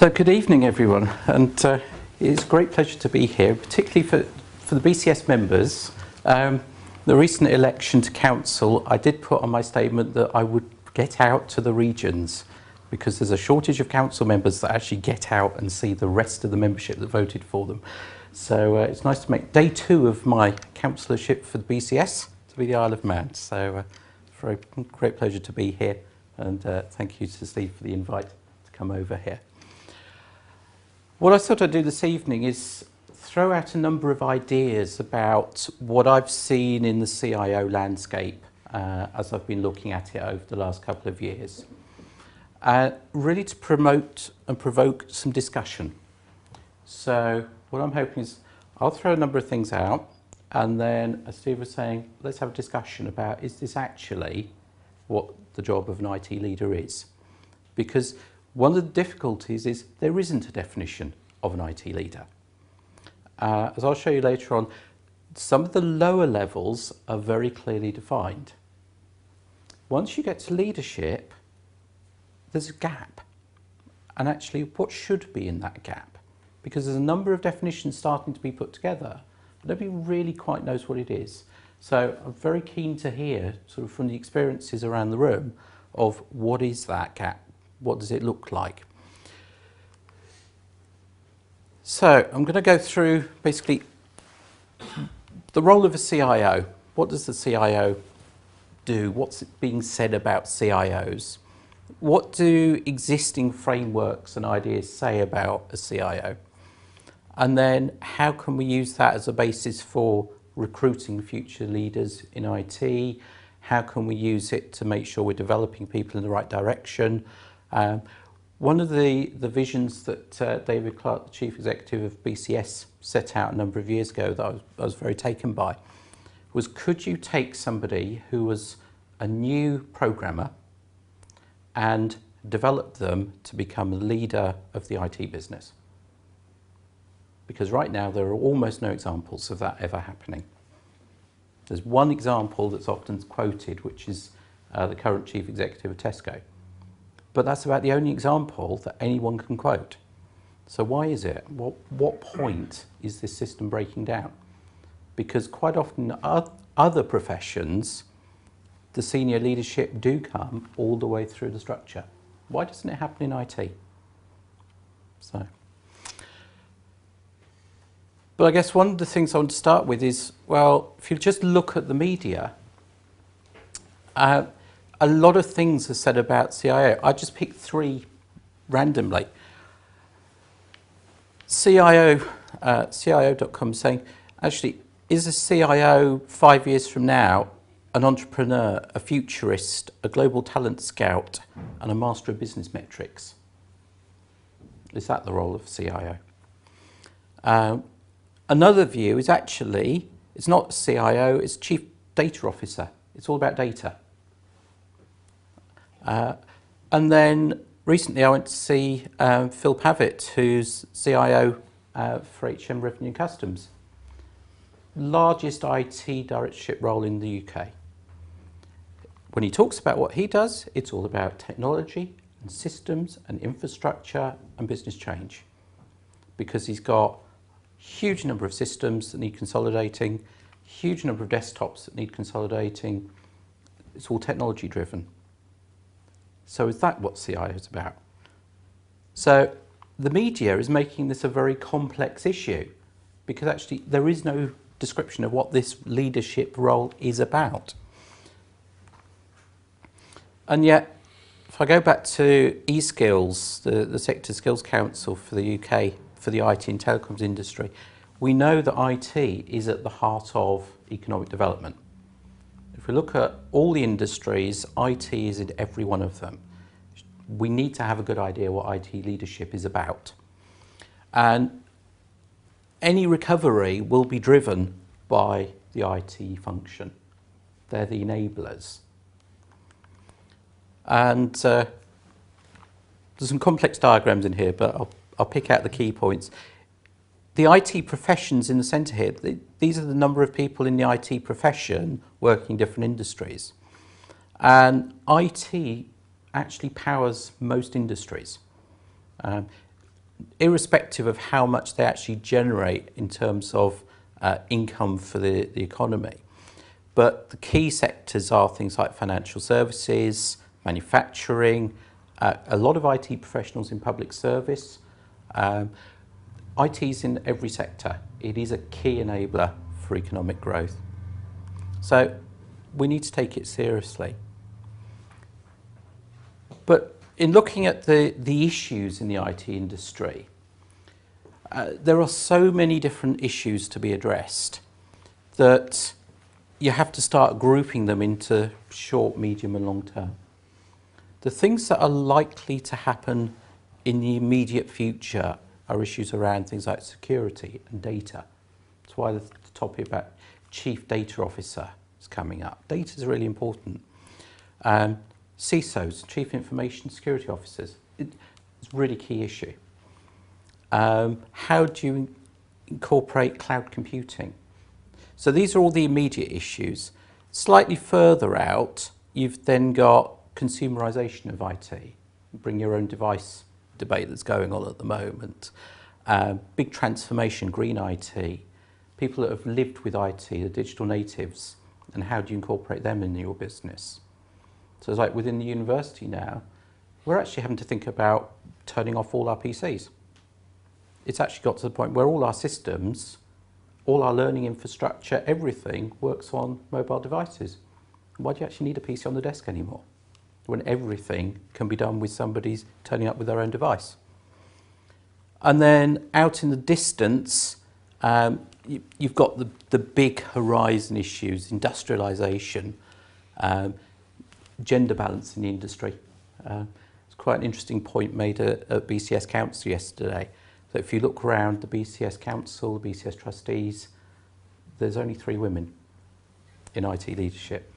So good evening everyone, and it's a great pleasure to be here, particularly for the BCS members. The recent election to council, I did put on my statement that I would get out to the regions because there's a shortage of council members that actually get out and see the rest of the membership that voted for them. So it's nice to make day 2 of my councillorship for the BCS to be the Isle of Man. So it's a great pleasure to be here, and thank you to Steve for the invite to come over here. What I thought I'd do this evening is throw out a number of ideas about what I've seen in the CIO landscape as I've been looking at it over the last couple of years. Really to promote and provoke some discussion. So what I'm hoping is I'll throw a number of things out, and then, as Steve was saying, let's have a discussion about, is this actually what the job of an IT leader is? Because one of the difficulties is there isn't a definition of an IT leader. As I'll show you later on, some of the lower levels are very clearly defined. Once you get to leadership, there's a gap. And actually, what should be in that gap? Because there's a number of definitions starting to be put together, but nobody really quite knows what it is. So I'm very keen to hear, sort of from the experiences around the room, of what is that gap? What does it look like? So I'm going to go through basically the role of a CIO. What does the CIO do? What's being said about CIOs? What do existing frameworks and ideas say about a CIO? And then how can we use that as a basis for recruiting future leaders in IT? How can we use it to make sure we're developing people in the right direction? One of the visions that David Clark, the Chief Executive of BCS, set out a number of years ago that I was very taken by was, could you take somebody who was a new programmer and develop them to become a leader of the IT business? Because right now there are almost no examples of that ever happening. There's one example that's often quoted, which is the current Chief Executive of Tesco. But that's about the only example that anyone can quote. So why is it? What point is this system breaking down? Because quite often other professions, the senior leadership do come all the way through the structure. Why doesn't it happen in IT? So, but I guess one of the things I want to start with is, well, if you just look at the media, a lot of things are said about CIO. I just picked 3 randomly. CIO.com saying, actually, is a CIO 5 years from now an entrepreneur, a futurist, a global talent scout, and a master of business metrics? Is that the role of CIO? Another view is actually, it's not CIO, it's Chief Data Officer. It's all about data. And then recently I went to see Phil Pavitt, who's CIO for HM Revenue and Customs. Largest IT directorship role in the UK. When he talks about what he does, it's all about technology and systems and infrastructure and business change. Because he's got a huge number of systems that need consolidating, huge number of desktops that need consolidating. It's all technology driven. So is that what CIO is about? So the media is making this a very complex issue because actually there is no description of what this leadership role is about. And yet, if I go back to eSkills, the Sector Skills Council for the UK, for the IT and telecoms industry, we know that IT is at the heart of economic development. If we look at all the industries, IT is in every one of them. We need to have a good idea what IT leadership is about. And any recovery will be driven by the IT function. They're the enablers. And there's some complex diagrams in here, but I'll pick out the key points. The IT professions in the centre here, these are the number of people in the IT profession working in different industries. And IT actually powers most industries. irrespective of how much they actually generate in terms of income for the economy. But the key sectors are things like financial services, manufacturing, a lot of IT professionals in public service. IT is in every sector. It is a key enabler for economic growth. So we need to take it seriously. But in looking at the issues in the IT industry, there are so many different issues to be addressed that you have to start grouping them into short, medium and long term. The things that are likely to happen in the immediate future are issues around things like security and data. That's why the topic about Chief Data Officer is coming up. Data is really important. CISOs, Chief Information Security Officers, it's a really key issue. How do you incorporate cloud computing? So these are all the immediate issues. Slightly further out, you've then got consumerization of IT, bring your own device debate that's going on at the moment. Big transformation, green IT, people that have lived with IT, the digital natives, and how do you incorporate them in your business? So it's like within the university now, we're actually having to think about turning off all our PCs. It's actually got to the point where all our systems, all our learning infrastructure, everything works on mobile devices. Why do you actually need a PC on the desk anymore, when everything can be done with somebody's turning up with their own device? And then out in the distance, you've got the big horizon issues, industrialisation, gender balance in the industry. It's quite an interesting point made at BCS Council yesterday. So if you look around the BCS Council, the BCS trustees, there's only 3 women in IT leadership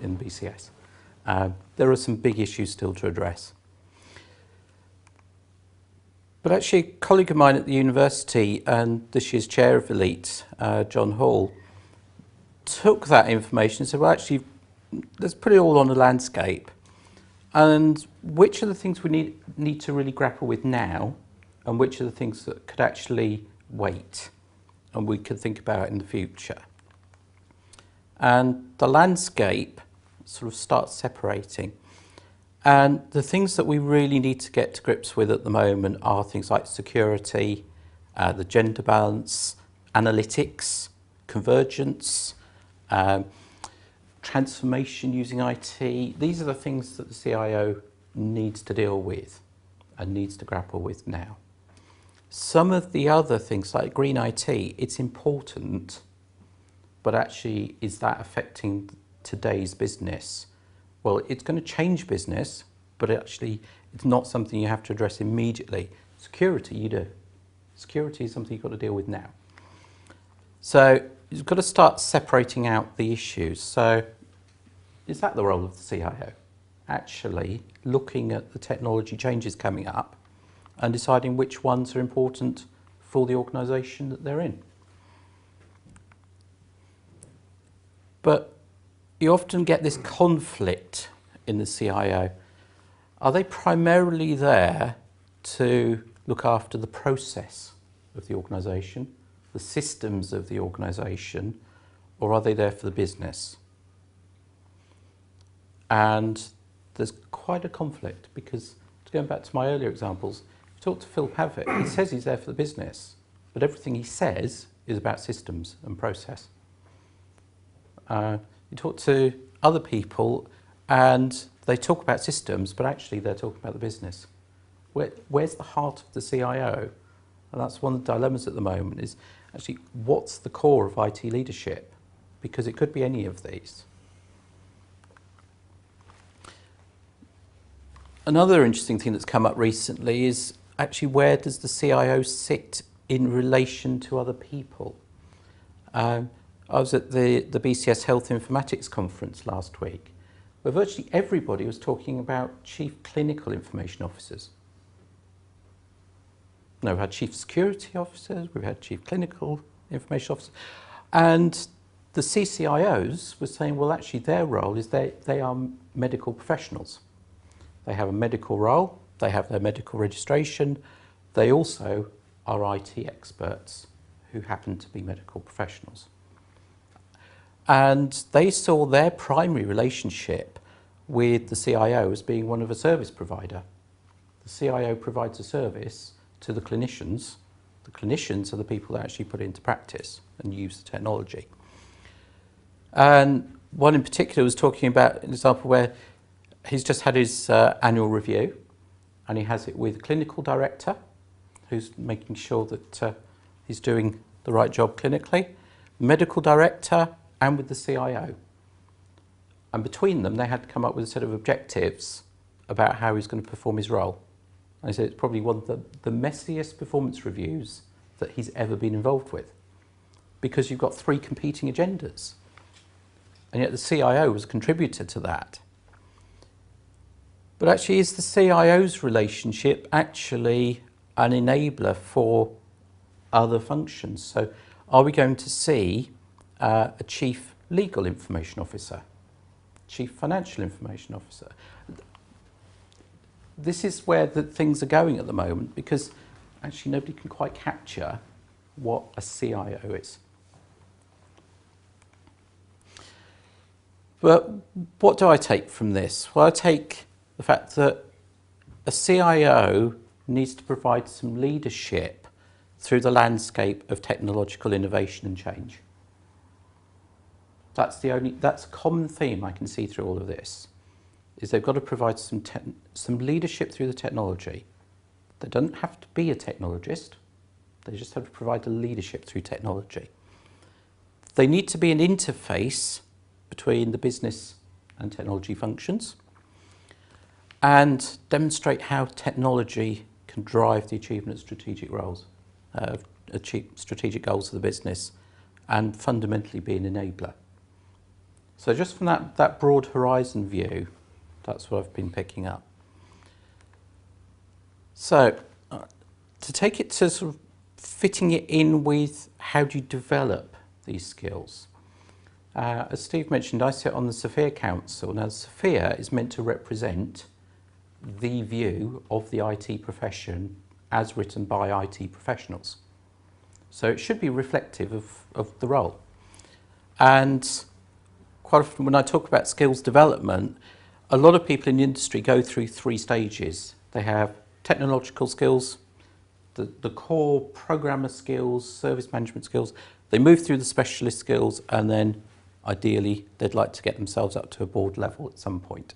in BCS. There are some big issues still to address. But actually, a colleague of mine at the university and this year's chair of Elite, John Hall, took that information and said, well, actually, let's put it all on a landscape. And which are the things we need to really grapple with now, and which are the things that could actually wait and we could think about in the future? And the landscape sort of starts separating. And the things that we really need to get to grips with at the moment are things like security, the gender balance, analytics, convergence, transformation using IT. These are the things that the CIO needs to deal with and needs to grapple with now. Some of the other things like green IT, it's important, but actually is that affecting today's business? Well, it's going to change business, but actually it's not something you have to address immediately. Security, you do. Security is something you've got to deal with now. So you've got to start separating out the issues. So is that the role of the CIO? Actually looking at the technology changes coming up and deciding which ones are important for the organisation that they're in. But you often get this conflict in the CIO. Are they primarily there to look after the process of the organisation, the systems of the organisation, or are they there for the business? And there's quite a conflict because, going back to my earlier examples, you talk to Phil Pavitt, he says he's there for the business, but everything he says is about systems and process. You talk to other people and they talk about systems, but actually they're talking about the business. Where's the heart of the CIO? And that's one of the dilemmas at the moment, is actually what's the core of IT leadership? Because it could be any of these. Another interesting thing that's come up recently is actually where does the CIO sit in relation to other people? I was at the BCS Health Informatics Conference last week, where virtually everybody was talking about Chief Clinical Information Officers. No, we've had Chief Security Officers, we've had Chief Clinical Information Officers, and the CCIOs were saying, well, actually their role is they are medical professionals. They have a medical role, they have their medical registration, they also are IT experts who happen to be medical professionals. And they saw their primary relationship with the CIO as being one of a service provider. The CIO provides a service to the clinicians. The clinicians are the people that actually put it into practice and use the technology. And one in particular was talking about an example where he's just had his annual review, and he has it with a clinical director who's making sure that he's doing the right job clinically, medical director, and with the CIO. And between them, they had to come up with a set of objectives about how he's going to perform his role. And he said it's probably one of the messiest performance reviews that he's ever been involved with, because you've got three competing agendas. And yet the CIO was a contributor to that. But actually, is the CIO's relationship actually an enabler for other functions? So are we going to see a chief legal information officer, chief financial information officer? This is where things are going at the moment, because actually nobody can quite capture what a CIO is. But what do I take from this? Well, I take the fact that a CIO needs to provide some leadership through the landscape of technological innovation and change. That's a common theme I can see through all of this, is they've got to provide some leadership through the technology. They don't have to be a technologist, they just have to provide the leadership through technology. They need to be an interface between the business and technology functions, and demonstrate how technology can drive the achievement of strategic goals of the business, and fundamentally be an enabler. So just from that broad horizon view, that's what I've been picking up. So to take it to sort of fitting it in with how do you develop these skills? As Steve mentioned, I sit on the Sophia Council. Now, Sophia is meant to represent the view of the IT profession as written by IT professionals. So it should be reflective of the role. And quite often when I talk about skills development, a lot of people in the industry go through three stages. They have technological skills, the core programmer skills, service management skills. They move through the specialist skills, and then ideally they'd like to get themselves up to a board level at some point.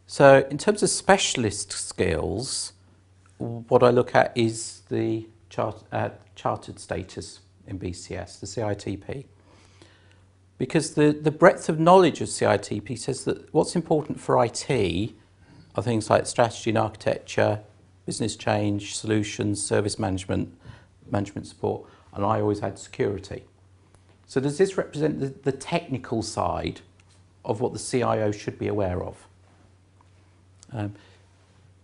So in terms of specialist skills, what I look at is the chartered status in BCS, the CITP. Because the breadth of knowledge of CITP says that what's important for IT are things like strategy and architecture, business change, solutions, service management, management support, and I always had security. So does this represent the technical side of what the CIO should be aware of?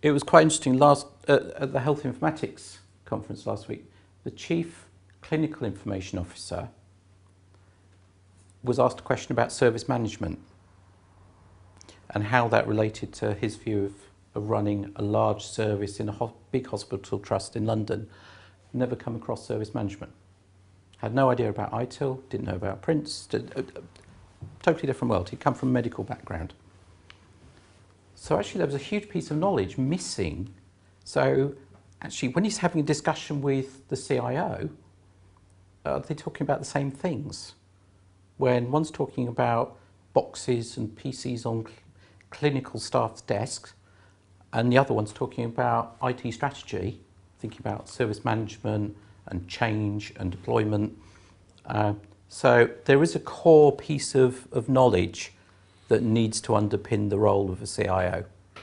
It was quite interesting at the Health Informatics conference last week. The Chief Clinical Information Officer was asked a question about service management and how that related to his view of running a large service in a big hospital trust in London. Never come across service management. Had no idea about ITIL, didn't know about Prince, totally different world. He'd come from a medical background. So actually there was a huge piece of knowledge missing. So actually when he's having a discussion with the CIO, they're talking about the same things. When one's talking about boxes and PCs on clinical staff's desks, and the other one's talking about IT strategy, thinking about service management and change and deployment. So there is a core piece of knowledge that needs to underpin the role of a CIO.